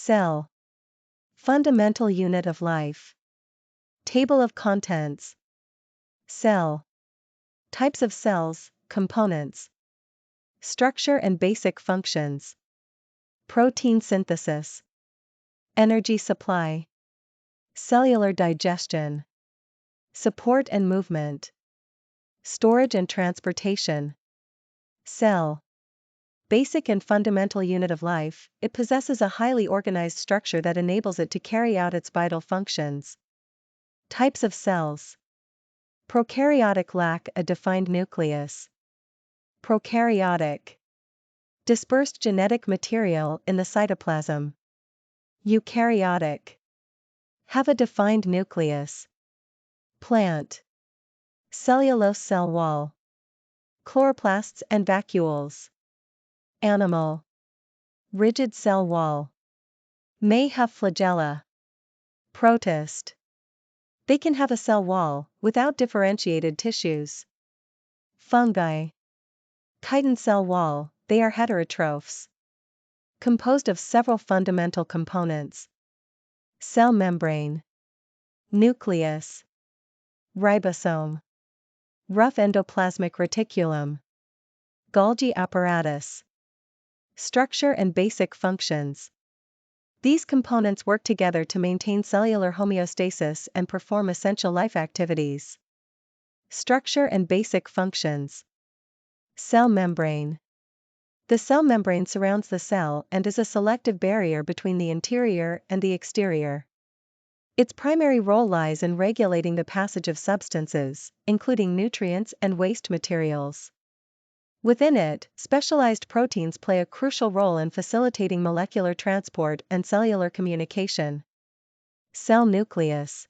Cell. Fundamental unit of life. Table of contents. Cell. Types of cells, components. Structure and basic functions. Protein synthesis. Energy supply. Cellular digestion. Support and movement. Storage and transportation. Cell. Basic and fundamental unit of life, it possesses a highly organized structure that enables it to carry out its vital functions. Types of cells. Prokaryotic lack a defined nucleus. Prokaryotic. Dispersed genetic material in the cytoplasm. Eukaryotic. Have a defined nucleus. Plant. Cellulose cell wall. Chloroplasts and vacuoles. Animal. Rigid cell wall. May have flagella. Protist. They can have a cell wall, without differentiated tissues. Fungi. Chitin cell wall, they are heterotrophs. Composed of several fundamental components. Cell membrane. Nucleus. Ribosome. Rough endoplasmic reticulum. Golgi apparatus. Structure and basic functions. These components work together to maintain cellular homeostasis and perform essential life activities. Structure and basic functions. Cell membrane. The cell membrane surrounds the cell and is a selective barrier between the interior and the exterior. Its primary role lies in regulating the passage of substances, including nutrients and waste materials. Within it, specialized proteins play a crucial role in facilitating molecular transport and cellular communication. Cell nucleus.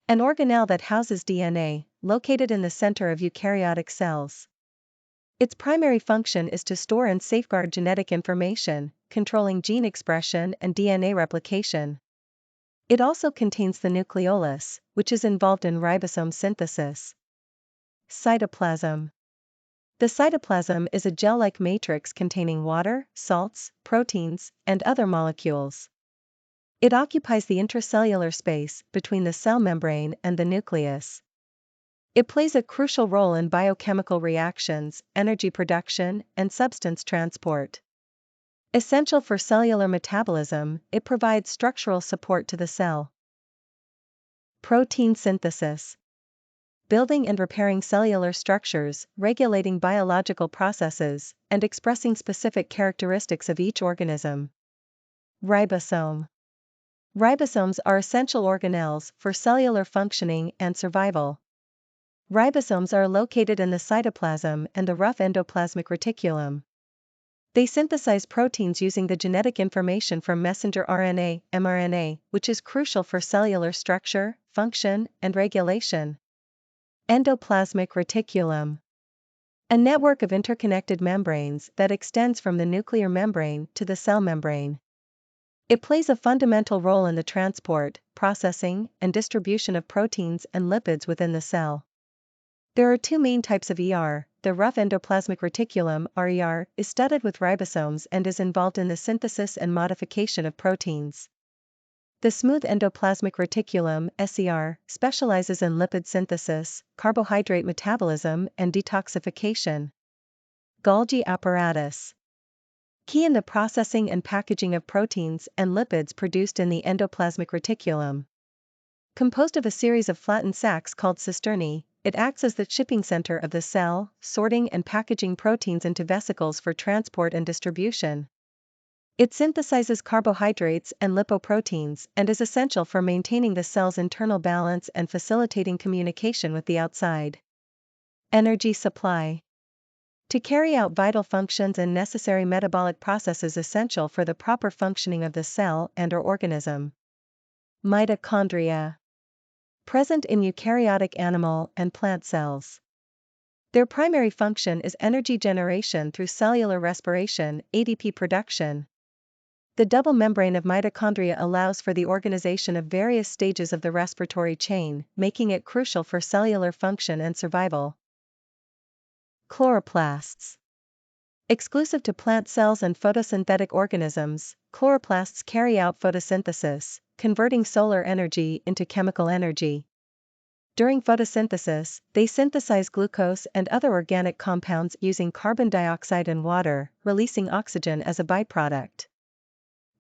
An organelle that houses DNA, located in the center of eukaryotic cells. Its primary function is to store and safeguard genetic information, controlling gene expression and DNA replication. It also contains the nucleolus, which is involved in ribosome synthesis. Cytoplasm. The cytoplasm is a gel-like matrix containing water, salts, proteins, and other molecules. It occupies the intracellular space between the cell membrane and the nucleus. It plays a crucial role in biochemical reactions, energy production, and substance transport. Essential for cellular metabolism, it provides structural support to the cell. Protein synthesis. Building and repairing cellular structures, regulating biological processes, and expressing specific characteristics of each organism. Ribosome. Ribosomes are essential organelles for cellular functioning and survival. Ribosomes are located in the cytoplasm and the rough endoplasmic reticulum. They synthesize proteins using the genetic information from messenger RNA, mRNA, which is crucial for cellular structure, function, and regulation. Endoplasmic reticulum. A network of interconnected membranes that extends from the nuclear membrane to the cell membrane. It plays a fundamental role in the transport, processing, and distribution of proteins and lipids within the cell. There are two main types of ER. The rough endoplasmic reticulum, RER, is studded with ribosomes and is involved in the synthesis and modification of proteins. The smooth endoplasmic reticulum, SER, specializes in lipid synthesis, carbohydrate metabolism, and detoxification. Golgi apparatus. Key in the processing and packaging of proteins and lipids produced in the endoplasmic reticulum. Composed of a series of flattened sacs called cisternae, it acts as the shipping center of the cell, sorting and packaging proteins into vesicles for transport and distribution. It synthesizes carbohydrates and lipoproteins and is essential for maintaining the cell's internal balance and facilitating communication with the outside. Energy supply. To carry out vital functions and necessary metabolic processes essential for the proper functioning of the cell and/or organism. Mitochondria. Present in eukaryotic animal and plant cells. Their primary function is energy generation through cellular respiration, ADP production. The double membrane of mitochondria allows for the organization of various stages of the respiratory chain, making it crucial for cellular function and survival. Chloroplasts. Exclusive to plant cells and photosynthetic organisms, chloroplasts carry out photosynthesis, converting solar energy into chemical energy. During photosynthesis, they synthesize glucose and other organic compounds using carbon dioxide and water, releasing oxygen as a byproduct.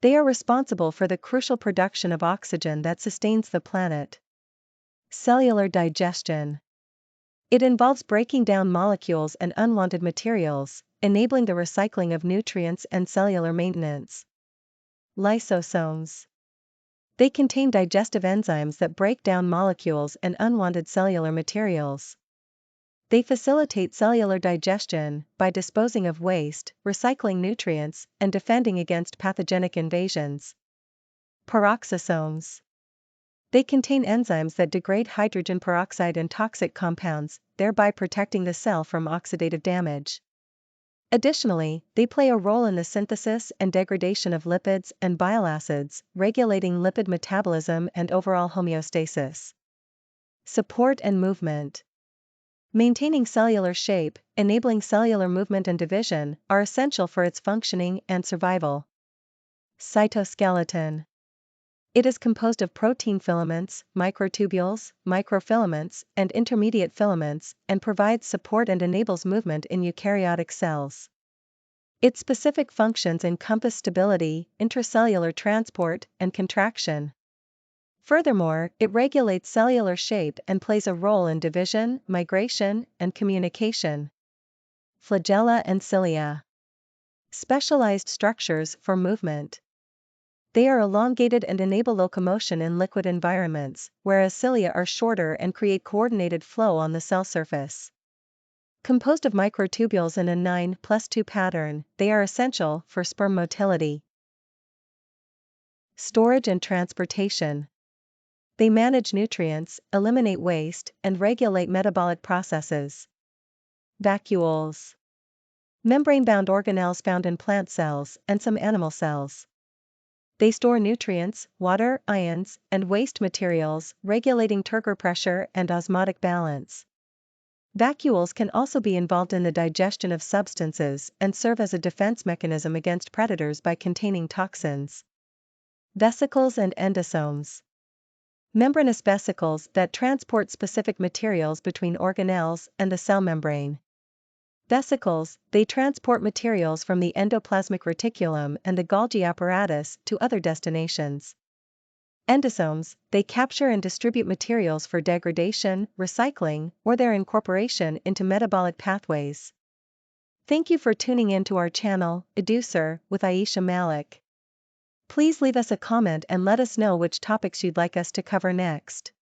They are responsible for the crucial production of oxygen that sustains the planet. Cellular digestion. It involves breaking down molecules and unwanted materials, enabling the recycling of nutrients and cellular maintenance. Lysosomes. They contain digestive enzymes that break down molecules and unwanted cellular materials. They facilitate cellular digestion by disposing of waste, recycling nutrients, and defending against pathogenic invasions. Peroxisomes. They contain enzymes that degrade hydrogen peroxide and toxic compounds, thereby protecting the cell from oxidative damage. Additionally, they play a role in the synthesis and degradation of lipids and bile acids, regulating lipid metabolism and overall homeostasis. Support and movement. Maintaining cellular shape, enabling cellular movement and division, are essential for its functioning and survival. Cytoskeleton. It is composed of protein filaments, microtubules, microfilaments, and intermediate filaments, and provides support and enables movement in eukaryotic cells. Its specific functions encompass stability, intracellular transport, and contraction. Furthermore, it regulates cellular shape and plays a role in division, migration, and communication. Flagella and cilia. Specialized structures for movement. They are elongated and enable locomotion in liquid environments, whereas cilia are shorter and create coordinated flow on the cell surface. Composed of microtubules in a 9+2 pattern, they are essential for sperm motility. Storage and transportation. They manage nutrients, eliminate waste, and regulate metabolic processes. Vacuoles. Membrane-bound organelles found in plant cells and some animal cells. They store nutrients, water, ions, and waste materials, regulating turgor pressure and osmotic balance. Vacuoles can also be involved in the digestion of substances and serve as a defense mechanism against predators by containing toxins. Vesicles and endosomes. Membranous vesicles that transport specific materials between organelles and the cell membrane. Vesicles, they transport materials from the endoplasmic reticulum and the Golgi apparatus to other destinations. Endosomes, they capture and distribute materials for degradation, recycling, or their incorporation into metabolic pathways. Thank you for tuning in to our channel, Educer, with Aisha Malik. Please leave us a comment and let us know which topics you'd like us to cover next.